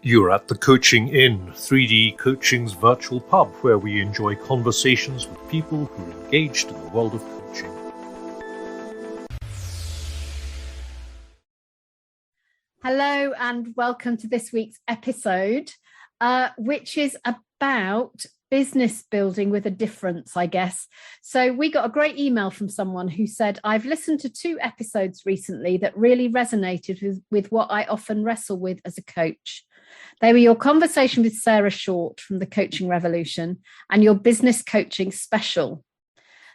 You're at the Coaching Inn, 3D Coaching's virtual pub, where we enjoy conversations with people who are engaged in the world of coaching. Hello and welcome to this week's episode, which is about business building with a difference, I guess. So we got a great email from someone who said, I've listened to 2 episodes recently that really resonated with what I often wrestle with as a coach. They were your conversation with Sarah Short from the Coaching Revolution and your business coaching special.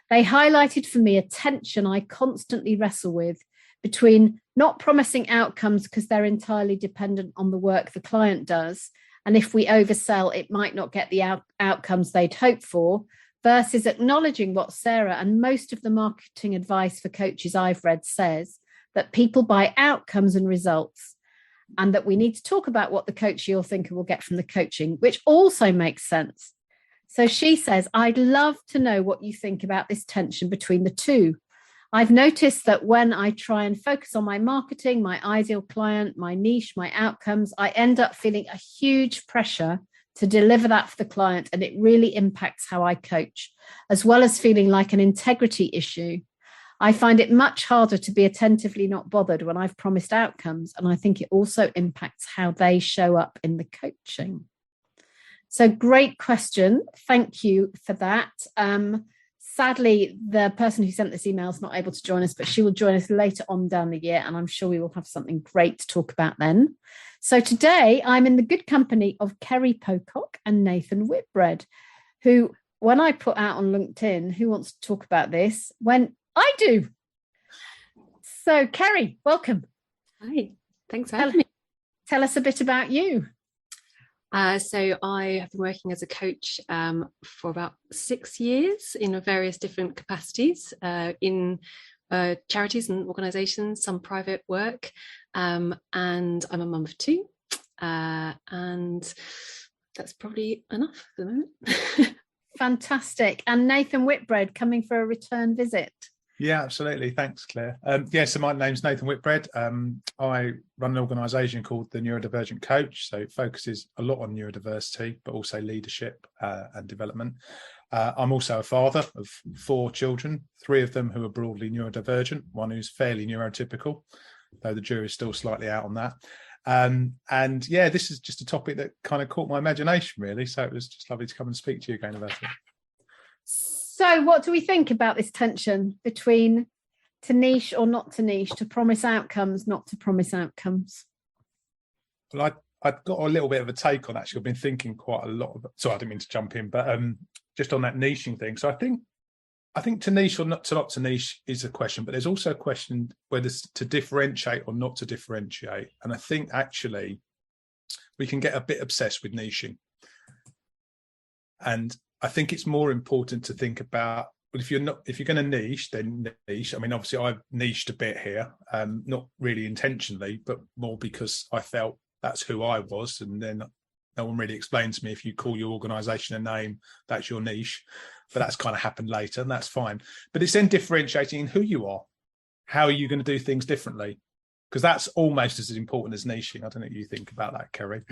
They highlighted for me a tension I constantly wrestle with between not promising outcomes because they're entirely dependent on the work the client does, and if we oversell, it might not get the outcomes they'd hope for, versus acknowledging what Sarah and most of the marketing advice for coaches I've read says, that people buy outcomes and results, and that we need to talk about what the coachee or thinker will get from the coaching, which also makes sense. So she says, I'd love to know what you think about this tension between the two. I've noticed that when I try and focus on my marketing, my ideal client, my niche, my outcomes, I end up feeling a huge pressure to deliver that for the client, and it really impacts how I coach, as well as feeling like an integrity issue. I find it much harder to be attentively not bothered when I've promised outcomes, and I think it also impacts how they show up in the coaching. So great question. Thank you for that. Sadly, the person who sent this email is not able to join us, but she will join us later on down the year, and I'm sure we will have something great to talk about then. So today I'm in the good company of Kerry Pocock and Nathan Whitbread, who, when I put out on LinkedIn, who wants to talk about this, when I do. So Kerry, welcome. Hi, thanks for having me. Tell us a bit about you. So I have been working as a coach for about 6 years in various different capacities in charities and organisations, some private work, and I'm a mum of 2, and that's probably enough for the moment. Fantastic. And Nathan Whitbread coming for a return visit. Yeah, absolutely. Thanks, Claire. So my name's Nathan Whitbread. I run an organisation called the Neurodivergent Coach. So it focuses a lot on neurodiversity, but also leadership and development. I'm also a father of 4 children, 3 of them who are broadly neurodivergent, one who's fairly neurotypical, though the jury's still slightly out on that. This is just a topic that kind of caught my imagination, really. So it was just lovely to come and speak to you again about it. So what do we think about this tension between to niche or not to niche, to promise outcomes, not to promise outcomes? Well, I've got a little bit of a take on actually. I've been thinking quite a lot of, so I didn't mean to jump in, but just on that niching thing. So I think to niche or not to niche is a question, but there's also a question whether to differentiate or not to differentiate. And I think actually we can get a bit obsessed with niching. And I think it's more important to think about, but if you're going to niche, then niche. I mean, obviously I've niched a bit here, not really intentionally, but more because I felt that's who I was. And then no one really explained to me, if you call your organisation a name, that's your niche. But that's kind of happened later, and that's fine. But it's then differentiating who you are. How are you going to do things differently? Because that's almost as important as niching. I don't know what you think about that, Kerry.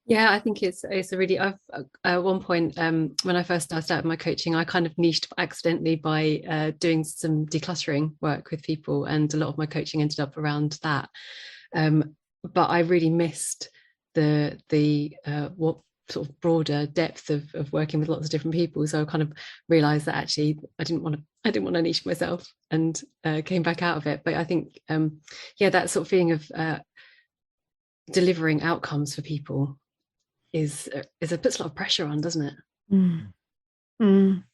Yeah, I think it's a really, at one point when I first started my coaching, I kind of niched accidentally by doing some decluttering work with people, and a lot of my coaching ended up around that. But I really missed the what sort of broader depth of working with lots of different people. So I kind of realised that actually I didn't want to niche myself, and came back out of it. But I think that sort of feeling of delivering outcomes for people is it puts a lot of pressure on, doesn't it? And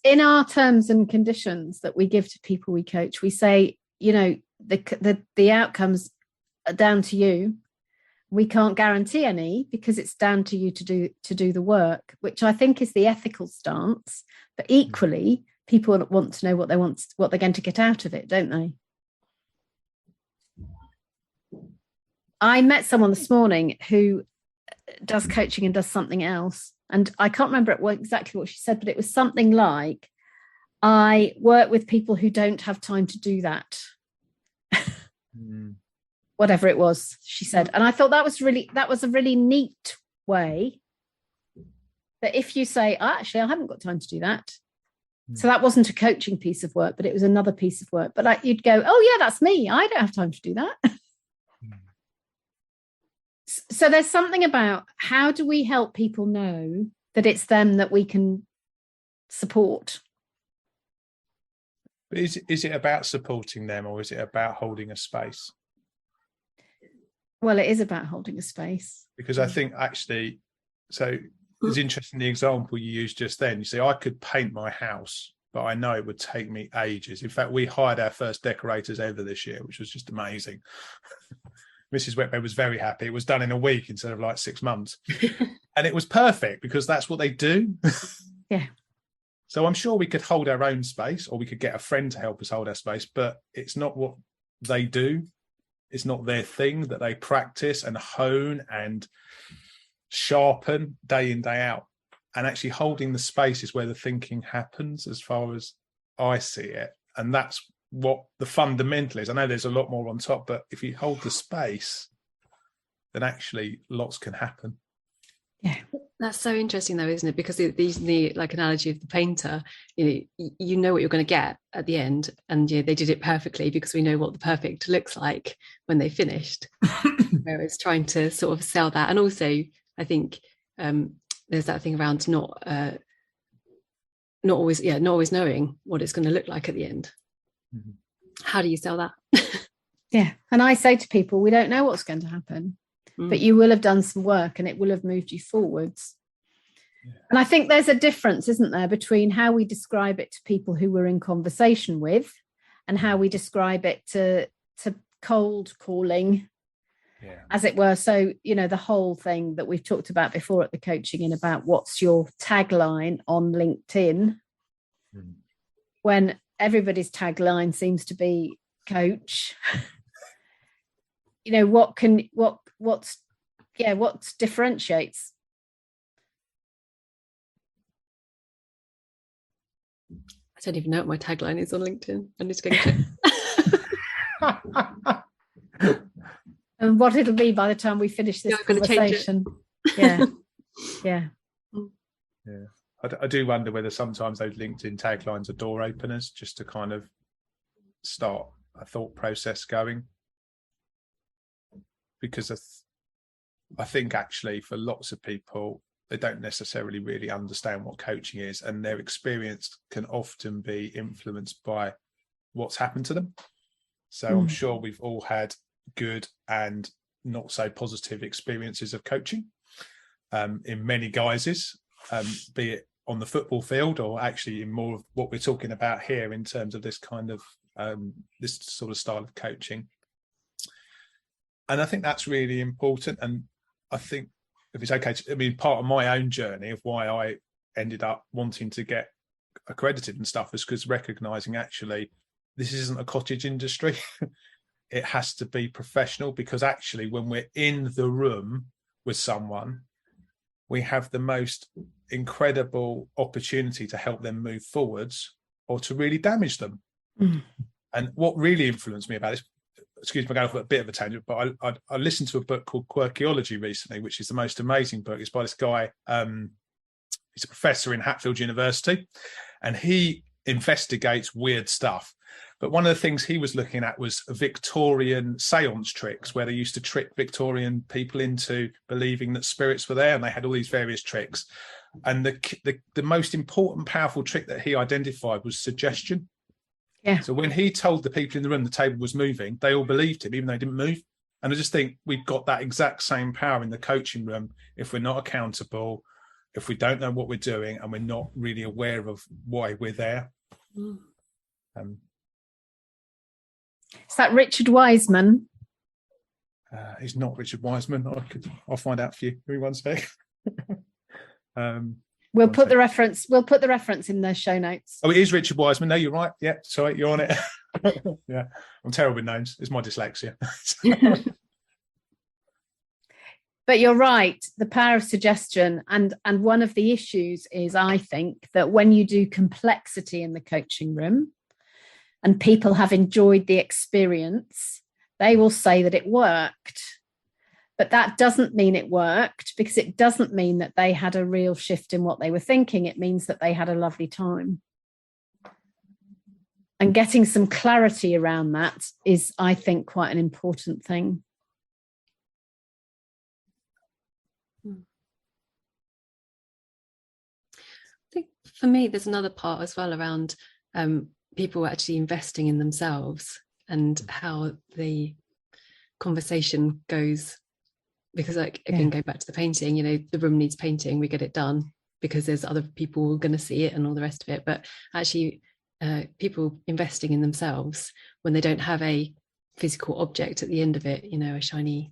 in our terms and conditions that we give to people we coach, we say, the outcomes are down to you. We can't guarantee any because it's down to you to do the work, which I think is the ethical stance. But equally, people want to know what they're going to get out of it, don't they? I met someone this morning who does coaching and does something else, and I can't remember exactly what she said, but it was something like, I work with people who don't have time to do that. whatever it was she said. And I thought that was a really neat way, that if you say, actually, I haven't got time to do that. So that wasn't a coaching piece of work, but it was another piece of work. But you'd go, oh yeah, that's me. I don't have time to do that. So there's something about, how do we help people know that it's them that we can support? But is it about supporting them, or is it about holding a space? Well, it is about holding a space. Because I think actually, so it's interesting the example you used just then. You see, I could paint my house, but I know it would take me ages. In fact, we hired our first decorators ever this year, which was just amazing. Mrs. Whitbread was very happy. It was done in a week instead of like 6 months. And it was perfect, because that's what they do. Yeah. So I'm sure we could hold our own space, or we could get a friend to help us hold our space, but it's not what they do. It's not their thing that they practice and hone and sharpen day in, day out. And actually holding the space is where the thinking happens, as far as I see it. And that's what the fundamental is. I know there's a lot more on top, but if you hold the space, then actually lots can happen. Yeah. That's so interesting though, isn't it? Because the like analogy of the painter, you know what you're going to get at the end, and they did it perfectly because we know what the perfect looks like when they finished. Whereas trying to sort of sell that, and also I think there's that thing around not always knowing what it's going to look like at the end. Mm-hmm. How do you sell that? Yeah, and I say to people, we don't know what's going to happen. But you will have done some work and it will have moved you forwards. Yeah. And I think there's a difference, isn't there, between how we describe it to people who we're in conversation with and how we describe it to cold calling, as it were. So, the whole thing that we've talked about before at the coaching in about what's your tagline on LinkedIn, when everybody's tagline seems to be coach. What differentiates? I don't even know what my tagline is on LinkedIn. I need to go check. And what it'll be by the time we finish this conversation. Yeah. I do wonder whether sometimes those LinkedIn taglines are door openers, just to kind of start a thought process going. Because I think actually for lots of people, they don't necessarily really understand what coaching is, and their experience can often be influenced by what's happened to them. So I'm sure we've all had good and not so positive experiences of coaching in many guises, be it on the football field or actually in more of what we're talking about here in terms of this kind of this sort of style of coaching. And I think that's really important. And I think, if it's okay, part of my own journey of why I ended up wanting to get accredited and stuff is because recognizing actually this isn't a cottage industry. It has to be professional, because actually when we're in the room with someone, we have the most incredible opportunity to help them move forwards or to really damage them. And what really influenced me about this, excuse me, I'm going off a bit of a tangent, but I listened to a book called Quirkology recently, which is the most amazing book. It's by this guy, he's a professor in Hatfield University, and he investigates weird stuff. But one of the things he was looking at was Victorian seance tricks, where they used to trick Victorian people into believing that spirits were there, and they had all these various tricks. And the most important, powerful trick that he identified was suggestion. Yeah. So when he told the people in the room the table was moving, they all believed him, even though they didn't move. And I just think we've got that exact same power in the coaching room if we're not accountable, if we don't know what we're doing, and we're not really aware of why we're there. Is that Richard Wiseman? He's not Richard Wiseman. I'll find out for you. Give me one sec. We'll put the reference in the show notes. Oh, it is Richard Wiseman. No, you're right. Yeah, sorry, you're on it. Yeah, I'm terrible with names. It's my dyslexia. But you're right, the power of suggestion. And one of the issues is, I think, that when you do complexity in the coaching room and people have enjoyed the experience, they will say that it worked. But that doesn't mean it worked, because it doesn't mean that they had a real shift in what they were thinking. It means that they had a lovely time. And getting some clarity around that is, I think, quite an important thing. I think for me, there's another part as well around people actually investing in themselves and how the conversation goes. Because, like, again, go back to the painting, the room needs painting, we get it done because there's other people going to see it and all the rest of it. But actually, people investing in themselves when they don't have a physical object at the end of it, a shiny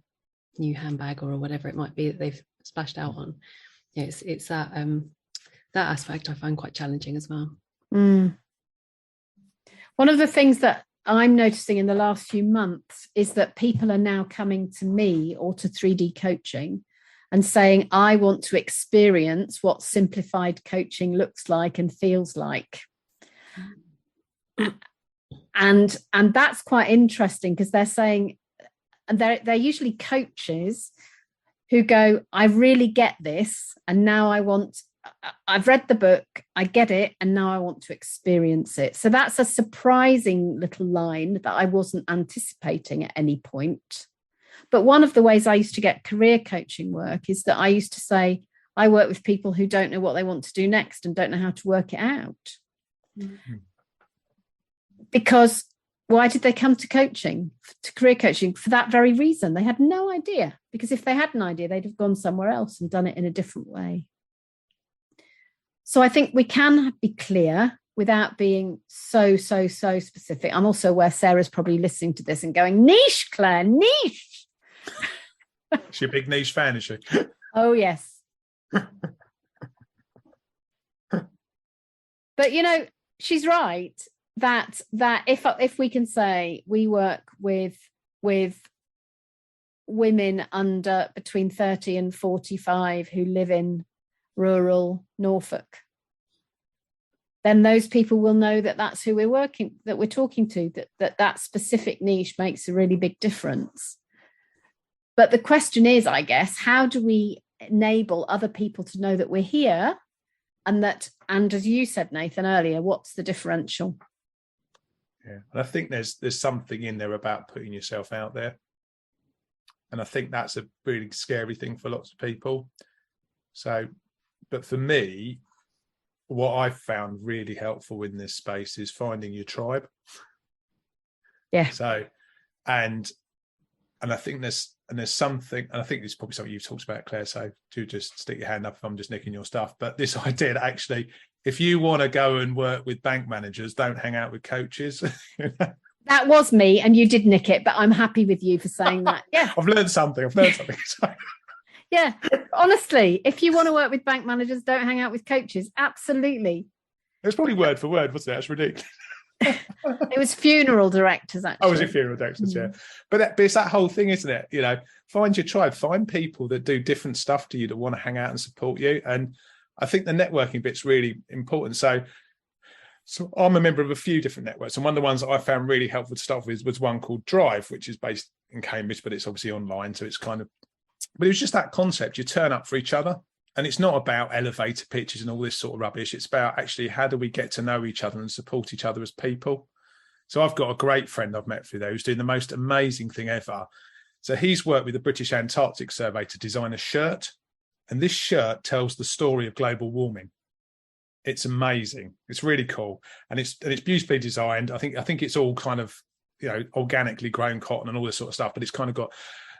new handbag or whatever it might be that they've splashed out on. It's that that aspect I find quite challenging as well. One of the things that I'm noticing in the last few months is that people are now coming to me or to 3D coaching and saying, I want to experience what simplified coaching looks like and feels like. And that's quite interesting, because they're saying, and they're usually coaches who go, I really get this, and now I've read the book, I get it, and now I want to experience it. So that's a surprising little line that I wasn't anticipating at any point. But one of the ways I used to get career coaching work is that I used to say, I work with people who don't know what they want to do next and don't know how to work it out. Mm-hmm. Because why did they come to coaching, to career coaching? For that very reason. They had no idea, because if they had an idea, they'd have gone somewhere else and done it in a different way. So I think we can be clear without being so specific. I'm also aware Sarah's probably listening to this and going, niche, Claire, niche. She's a big niche fan, is she? Oh, yes. But, she's right that if we can say we work with women under between 30 and 45 who live in rural Norfolk, then those people will know that that's who we're talking to, that specific niche makes a really big difference. But the question is, I guess, how do we enable other people to know that we're here, and as you said, Nathan, earlier, what's the differential? Yeah, and I think there's something in there about putting yourself out there, and I think that's a really scary thing for lots of people. So, but for me, what I've found really helpful in this space is finding your tribe. Yeah. So, and I think there's something, and I think it's probably something you've talked about, Claire. So do just stick your hand up if I'm just nicking your stuff. But this idea that actually, if you want to go and work with bank managers, don't hang out with coaches. That was me, and you did nick it, but I'm happy with you for saying that. Yeah. I've learned something. Yeah, honestly, if you want to work with bank managers, don't hang out with coaches. Absolutely. It was probably word for word, wasn't it? That's ridiculous. It was funeral directors, actually. Oh, was it funeral directors? Yeah. But it's that whole thing, isn't it? Find your tribe, find people that do different stuff to you, that want to hang out and support you. And I think the networking bit's really important. So I'm a member of a few different networks, and one of the ones that I found really helpful to start with was one called Drive, which is based in Cambridge, but it's obviously online. So it's but it was just that concept. You turn up for each other, and it's not about elevator pitches and all this sort of rubbish. It's about actually, how do we get to know each other and support each other as people? So I've got a great friend I've met through there who's doing the most amazing thing ever. So he's worked with the British Antarctic Survey to design a shirt, and this shirt tells the story of global warming. It's amazing. It's really cool, and it's beautifully designed. I think it's all kind of organically grown cotton and all this sort of stuff. But it's kind of got.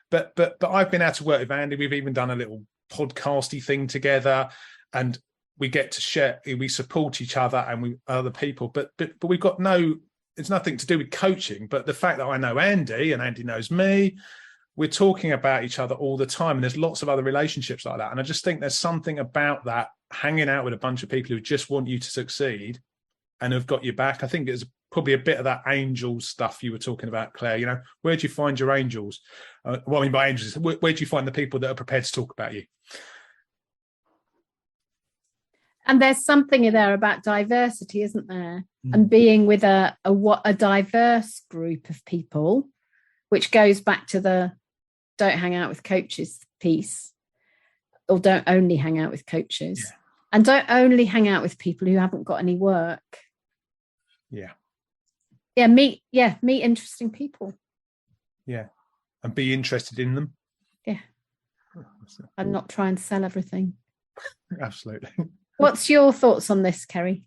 But I've been able to work with Andy. We've even done a little podcasty thing together, and we get to share. We support each other and other people. But we've got it's nothing to do with coaching. But the fact that I know Andy and Andy knows me, we're talking about each other all the time. And there's lots of other relationships like that. And I just think there's something about that, hanging out with a bunch of people who just want you to succeed and have got your back. I think it's probably a bit of that angel stuff you were talking about, Claire. Where do you find your angels? What I mean by angels is, where do you find the people that are prepared to talk about you? And there's something there about diversity, isn't there? And being with a diverse group of people, which goes back to the don't hang out with coaches piece, or don't only hang out with coaches, and don't only hang out with people who haven't got any work. Meet interesting people. And be interested in them. And not try and sell everything. Absolutely. What's your thoughts on this, Kerry?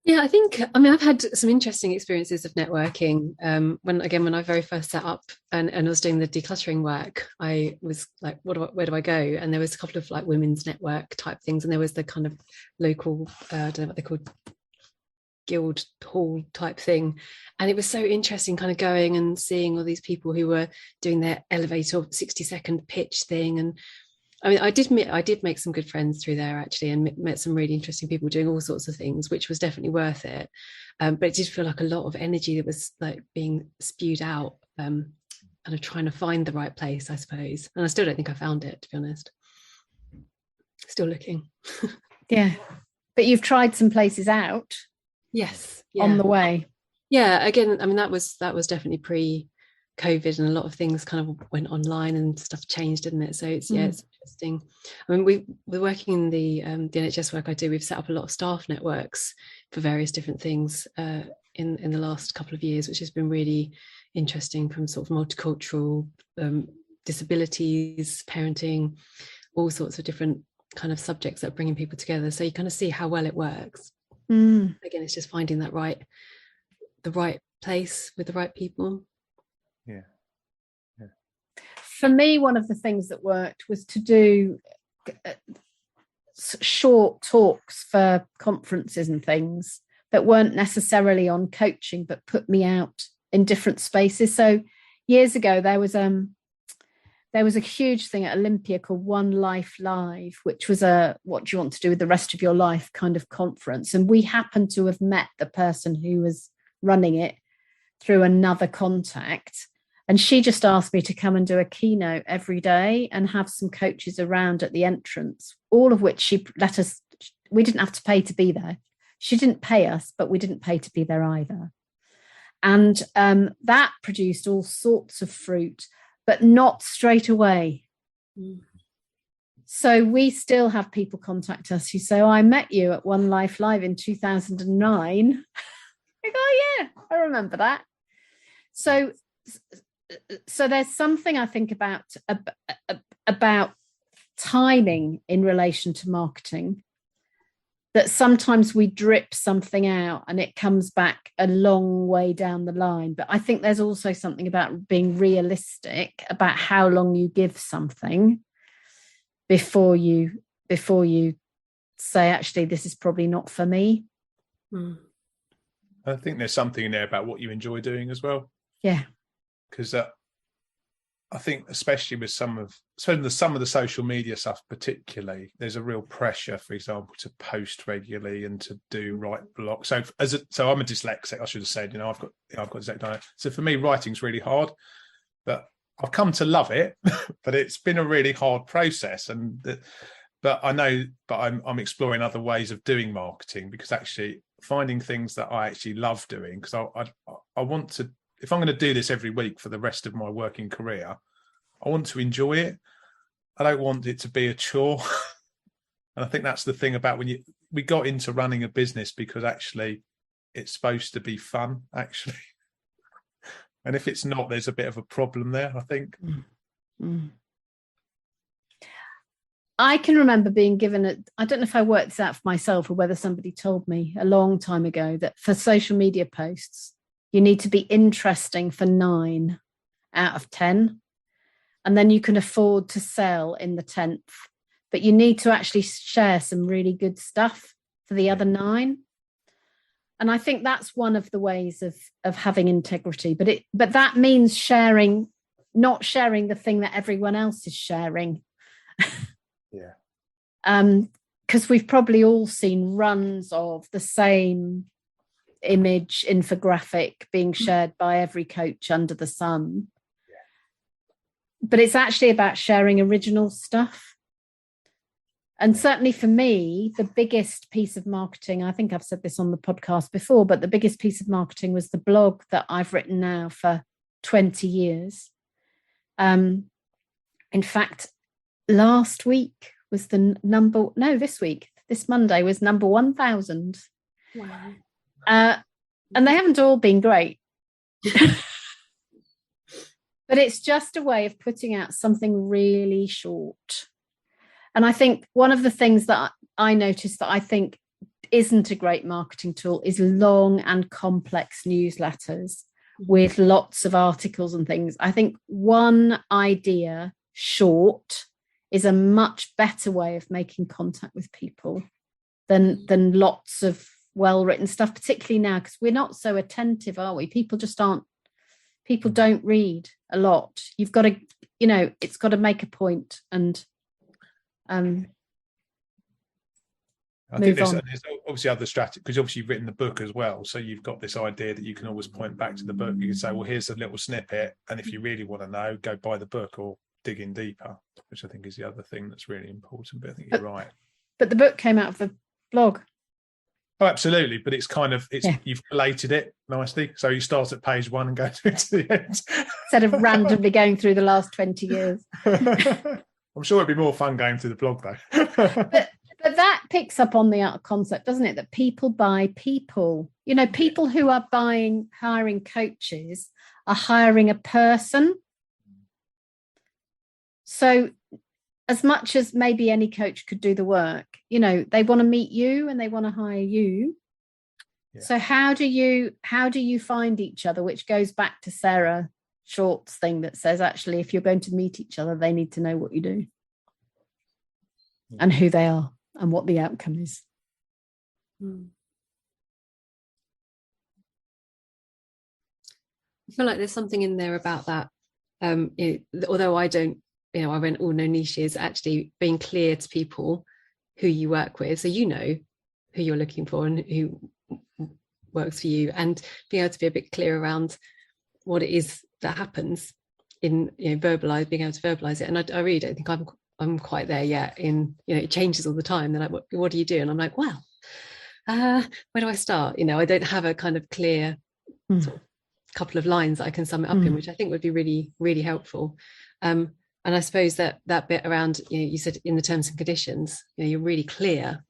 Yeah, I've had some interesting experiences of networking. When I very first set up and I was doing the decluttering work, I was like, where do I go? And there was a couple of like women's network type things, and there was the kind of local, I don't know what they're called, guild hall type thing. And it was so interesting kind of going and seeing all these people who were doing their elevator 60-second pitch thing. And I mean, I did make some good friends through there actually, and met some really interesting people doing all sorts of things, which was definitely worth it. But it did feel like a lot of energy that was like being spewed out, kind of trying to find the right place, I suppose. And I still don't think I found it, to be honest. Still looking. Yeah. But you've tried some places out. Yes. On the way. Yeah. Again, I mean, that was definitely pre-COVID, and a lot of things kind of went online and stuff changed, didn't it? So it's interesting. I mean, we're working in the NHS work I do. We've set up a lot of staff networks for various different things in the last couple of years, which has been really interesting, from sort of multicultural, disabilities, parenting, all sorts of different kind of subjects that are bringing people together. So you kind of see how well it works. Again, it's just finding the right place with the right people. Yeah. For me, one of the things that worked was to do short talks for conferences and things that weren't necessarily on coaching, but put me out in different spaces. So years ago, there was a huge thing at Olympia called One Life Live, which was a what do you want to do with the rest of your life kind of conference. And we happened to have met the person who was running it through another contact. And she just asked me to come and do a keynote every day and have some coaches around at the entrance, all of which she let us, we didn't have to pay to be there. She didn't pay us, but we didn't pay to be there either. And that produced all sorts of fruit, but not straight away. So we still have people contact us who say, oh, I met you at One Life Live in 2009. I go, oh, yeah, I remember that. So there's something I think about timing in relation to marketing, that sometimes we drip something out and it comes back a long way down the line. But I think there's also something about being realistic about how long you give something before you say, actually, this is probably not for me. I think there's something in there about what you enjoy doing as well. Yeah. Because I think especially with some of the social media stuff particularly, there's a real pressure, for example, to post regularly and to do write blogs. So I'm a dyslexic, I should have said, I've got dyslexic. So for me, writing's really hard, but I've come to love it, but it's been a really hard process. But I'm exploring other ways of doing marketing, because actually finding things that I actually love doing, because I want to, if I'm going to do this every week for the rest of my working career, I want to enjoy it. I don't want it to be a chore. And I think that's the thing about we got into running a business because actually it's supposed to be fun, actually. And if it's not, there's a bit of a problem there, I think. I can remember being given I don't know if I worked this out for myself or whether somebody told me a long time ago, that for social media posts, you need to be interesting for 9 out of 10. And then you can afford to sell in the 10th. But you need to actually share some really good stuff for the other 9. And I think that's one of the ways of having integrity. But that means not sharing the thing that everyone else is sharing. Because we've probably all seen runs of the same image infographic being shared by every coach under the sun. But it's actually about sharing original stuff. And certainly for me, the biggest piece of marketing, I think I've said this on the podcast before, but the biggest piece of marketing was the blog that I've written now for 20 years. In fact, last week was this Monday was number 1,000. Wow. And they haven't all been great. But it's just a way of putting out something really short. And I think one of the things that I noticed that I think isn't a great marketing tool is long and complex newsletters with lots of articles and things. I think one idea short is a much better way of making contact with people than lots of well-written stuff, particularly now, because we're not so attentive, are we? People don't read a lot. You've got to, it's got to make a point and I think there's obviously other strategy, because obviously you've written the book as well. So you've got this idea that you can always point back to the book. You can say, well, here's a little snippet. And if you really want to know, go buy the book or dig in deeper, which I think is the other thing that's really important. But I think you're right. But the book came out of the blog. Oh, absolutely. But it's you've collated it nicely. So you start at page 1 and go to the end. Instead of randomly going through the last 20 years. I'm sure it'd be more fun going through the blog though. But that picks up on the concept, doesn't it? That people buy people. People who are hiring coaches are hiring a person. So as much as maybe any coach could do the work, they want to meet you and they want to hire you. Yeah. So how do you find each other? Which goes back to Sarah Short's thing that says, actually, if you're going to meet each other, they need to know what you do and who they are and what the outcome is. I feel like there's something in there about that. Although I don't, I went all no niches, actually being clear to people who you work with, so who you're looking for and who works for you, and being able to be a bit clear around what it is that happens in being able to verbalize it. And I really don't think I'm quite there yet. It changes all the time. They're like, what do you do? And I'm like, well, where do I start? I don't have a kind of clear sort of couple of lines that I can sum it up in, which I think would be really, really helpful. And I suppose that bit around, you said in the terms and conditions, you're really clear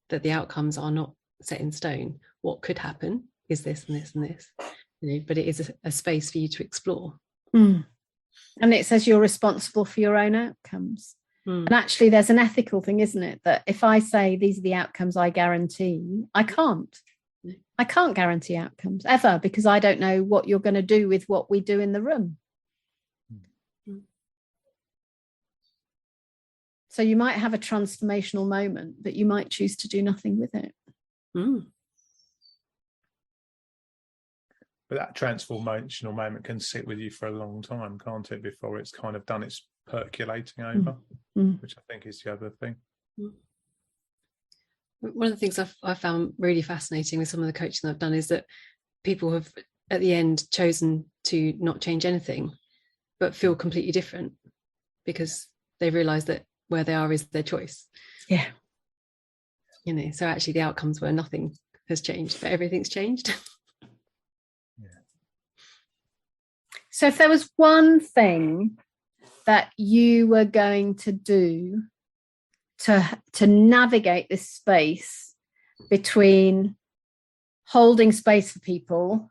that the outcomes are not set in stone. What could happen is this and this and this, but it is a space for you to explore. And it says you're responsible for your own outcomes. And actually there's an ethical thing, isn't it? That if I say these are the outcomes I guarantee, I can't guarantee outcomes ever, because I don't know what you're going to do with what we do in the room. So you might have a transformational moment, but you might choose to do nothing with it. But that transformational moment can sit with you for a long time, can't it, before it's kind of done its percolating over, which I think is the other thing. One of the things I've found really fascinating with some of the coaching that I've done is that people have at the end chosen to not change anything, but feel completely different because they realise that where they are is their choice. Yeah. So actually the outcomes were nothing has changed, but everything's changed. So if there was one thing that you were going to do to navigate this space between holding space for people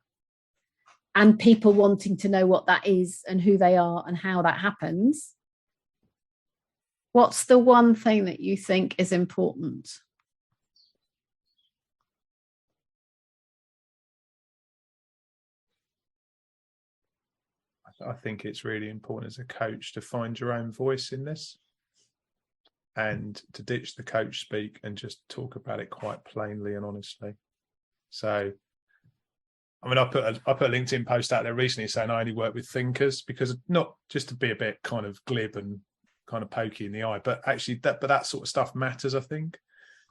and people wanting to know what that is and who they are and how that happens, what's the one thing that you think is important? I think it's really important as a coach to find your own voice in this and to ditch the coach speak and just talk about it quite plainly and honestly. So, I mean, I put a LinkedIn post out there recently saying I only work with thinkers, because not just to be a bit kind of glib and kind of pokey in the eye, but actually that sort of stuff matters, I think,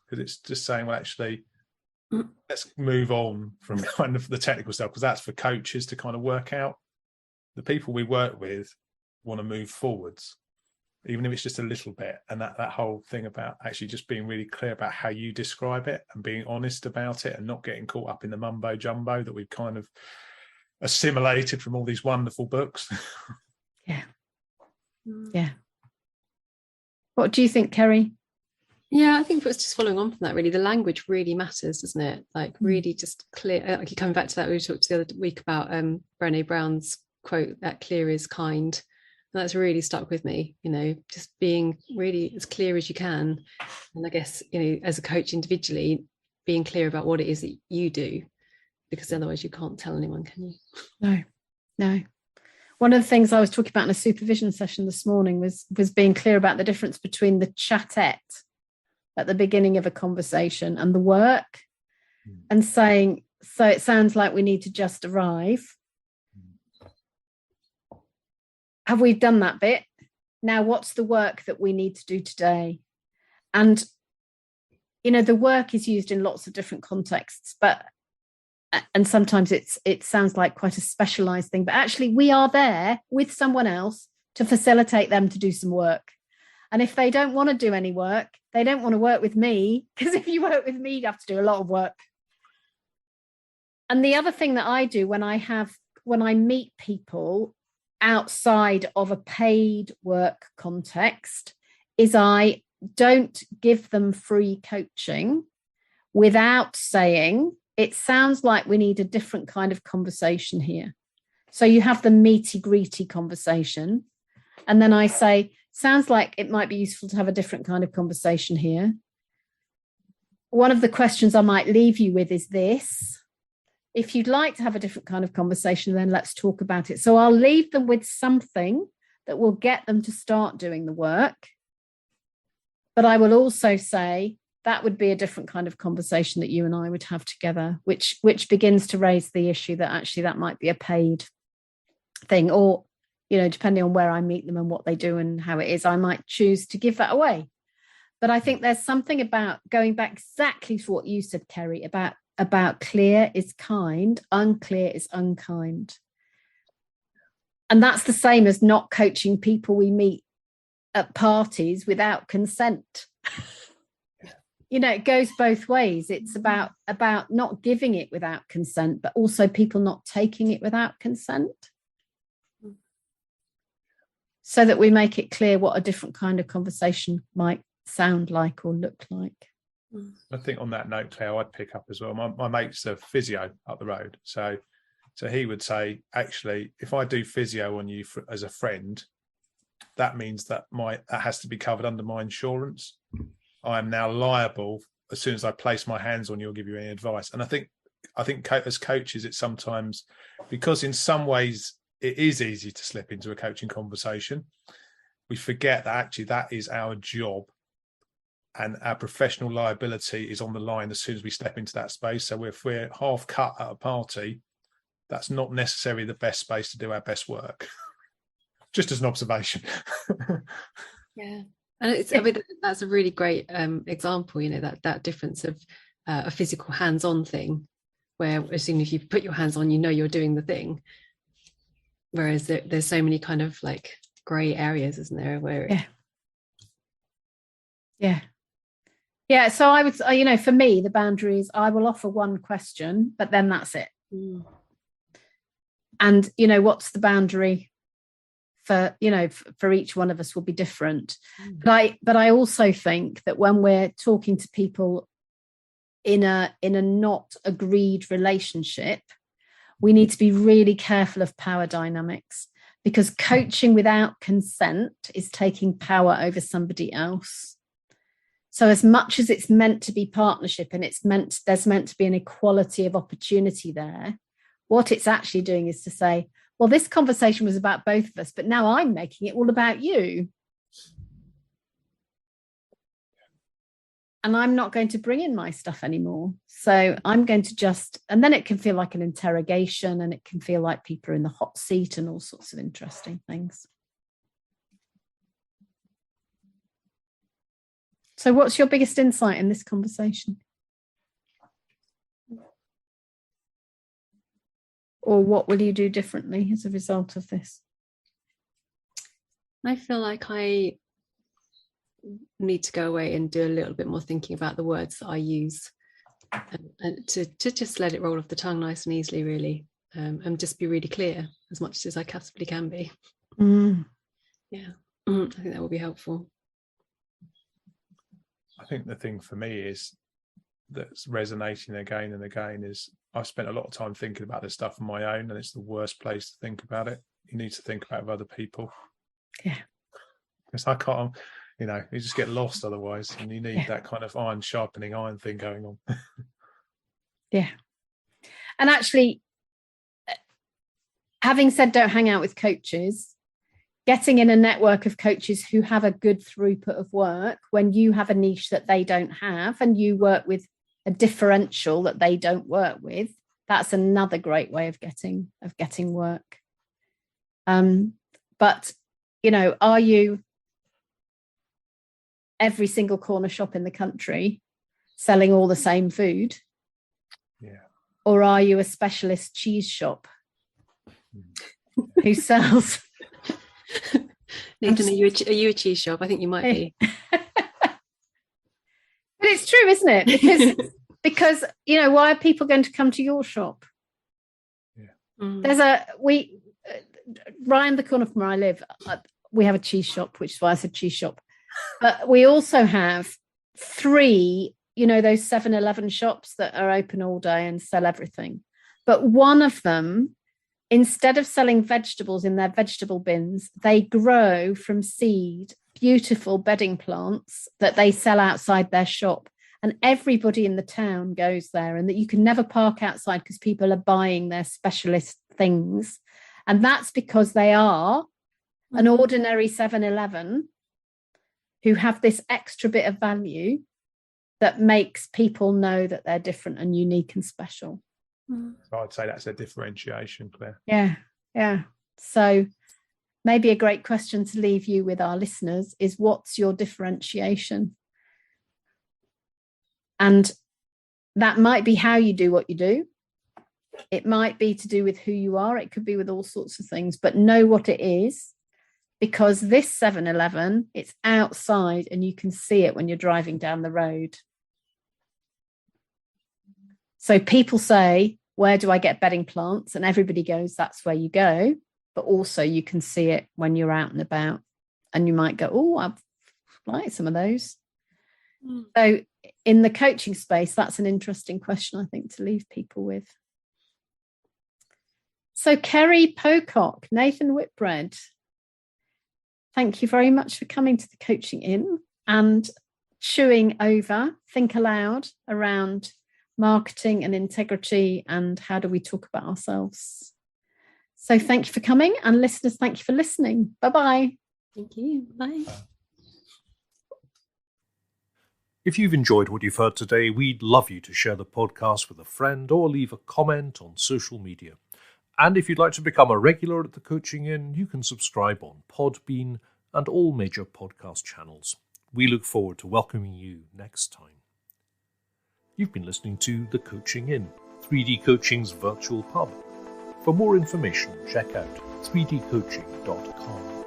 because it's just saying, well, actually, let's move on from kind of the technical stuff, because that's for coaches to kind of work out. The people we work with want to move forwards, even if it's just a little bit. And that whole thing about actually just being really clear about how you describe it and being honest about it and not getting caught up in the mumbo jumbo that we've kind of assimilated from all these wonderful books. Yeah. What do you think, Kerry? Yeah, I think it was just following on from that, really. The language really matters, doesn't it? Like, really just clear. Like, coming back to that, we talked the other week about Brené Brown's quote, that clear is kind. And that's really stuck with me, just being really as clear as you can. And I guess, as a coach individually, being clear about what it is that you do, because otherwise you can't tell anyone, can you? No. One of the things I was talking about in a supervision session this morning was being clear about the difference between the chatette at the beginning of a conversation and the work, and saying, so it sounds like we need to just arrive. Have we done that bit? Now, what's the work that we need to do today? And, the work is used in lots of different contexts, and sometimes it sounds like quite a specialized thing, but actually we are there with someone else to facilitate them to do some work. And if they don't want to do any work, they don't want to work with me, because if you work with me, you have to do a lot of work. And the other thing that I do when I meet people outside of a paid work context is I don't give them free coaching without saying, it sounds like we need a different kind of conversation here. So you have the meaty greety conversation. And then I say, sounds like it might be useful to have a different kind of conversation here. One of the questions I might leave you with is this. If you'd like to have a different kind of conversation, then let's talk about it. So I'll leave them with something that will get them to start doing the work. But I will also say, that would be a different kind of conversation that you and I would have together, which begins to raise the issue that actually that might be a paid thing, or, depending on where I meet them and what they do and how it is, I might choose to give that away. But I think there's something about going back exactly to what you said, Kerry, about clear is kind, unclear is unkind. And that's the same as not coaching people we meet at parties without consent. It goes both ways. It's about not giving it without consent, but also people not taking it without consent, so that we make it clear what a different kind of conversation might sound like or look like. I think on that note, Claire, I'd pick up as well. My mate's a physio up the road. So he would say, actually, if I do physio on you as a friend, that means that has to be covered under my insurance. I am now liable as soon as I place my hands on you or give you any advice. And I think as coaches, it's sometimes, because in some ways it is easy to slip into a coaching conversation, we forget that actually that is our job, and our professional liability is on the line as soon as we step into that space. So if we're half cut at a party, that's not necessarily the best space to do our best work. Just as an observation. Yeah. And that's a really great example, that difference of a physical hands-on thing, where as soon as you put your hands on, you're doing the thing. Whereas there's so many kind of like grey areas, isn't there? Where Yeah. So I would, for me, the boundary is I will offer one question, but then that's it. And, what's the boundary for each one of us will be different. But I also think that when we're talking to people in a not agreed relationship, we need to be really careful of power dynamics, because coaching without consent is taking power over somebody else. So as much as it's meant to be partnership and there's meant to be an equality of opportunity there, what it's actually doing is to say, well, this conversation was about both of us, but now I'm making it all about you. And I'm not going to bring in my stuff anymore. So I'm going to and then it can feel like an interrogation, and it can feel like people are in the hot seat and all sorts of interesting things. So what's your biggest insight in this conversation? Or what will you do differently as a result of this? I feel like I need to go away and do a little bit more thinking about the words that I use, and to just let it roll off the tongue nice and easily, really. and just be really clear as much as I possibly can be. Yeah, I think that will be helpful. I think the thing for me is that's resonating again and again is I've spent a lot of time thinking about this stuff on my own, and it's the worst place to think about it. You need to think about it with other people. Yeah. Because I can't, you just get lost otherwise, and you need that kind of iron sharpening iron thing going on. Yeah. And actually, having said don't hang out with coaches, getting in a network of coaches who have a good throughput of work when you have a niche that they don't have and you work with a differential that they don't work with, that's another great way of getting work. But, are you every single corner shop in the country selling all the same food? Yeah. Or are you a specialist cheese shop who sells? Nathan, are you a cheese shop? I think you might be. But it's true, isn't it? Because why are people going to come to your shop? Yeah. There's round the corner from where I live, we have a cheese shop, which is why I said cheese shop. But we also have 3, those 7-Eleven shops that are open all day and sell everything. But one of them, instead of selling vegetables in their vegetable bins, they grow from seed beautiful bedding plants that they sell outside their shop. And everybody in the town goes there, and that you can never park outside because people are buying their specialist things. And that's because they are an ordinary 7-Eleven who have this extra bit of value that makes people know that they're different and unique and special. So I'd say that's a differentiation, Claire. Yeah. So maybe a great question to leave you with, our listeners, is what's your differentiation? And that might be how you do what you do. It might be to do with who you are. It could be with all sorts of things, but know what it is, because this 7-Eleven, it's outside and you can see it when you're driving down the road. So people say, where do I get bedding plants? And everybody goes, that's where you go. But also you can see it when you're out and about, and you might go, oh, I like some of those. So in the coaching space, that's an interesting question, I think, to leave people with. So Kerry Pocock, Nathan Whitbread, thank you very much for coming to the Coaching In and chewing over Think Aloud around marketing and integrity and how do we talk about ourselves. So thank you for coming, and listeners, thank you for listening. Bye-bye. Thank you. Bye. If you've enjoyed what you've heard today, we'd love you to share the podcast with a friend or leave a comment on social media. And if you'd like to become a regular at the Coaching In, you can subscribe on Podbean and all major podcast channels. We look forward to welcoming you next time. You've been listening to The Coaching In, 3D Coaching's virtual pub. For more information, check out 3dcoaching.com.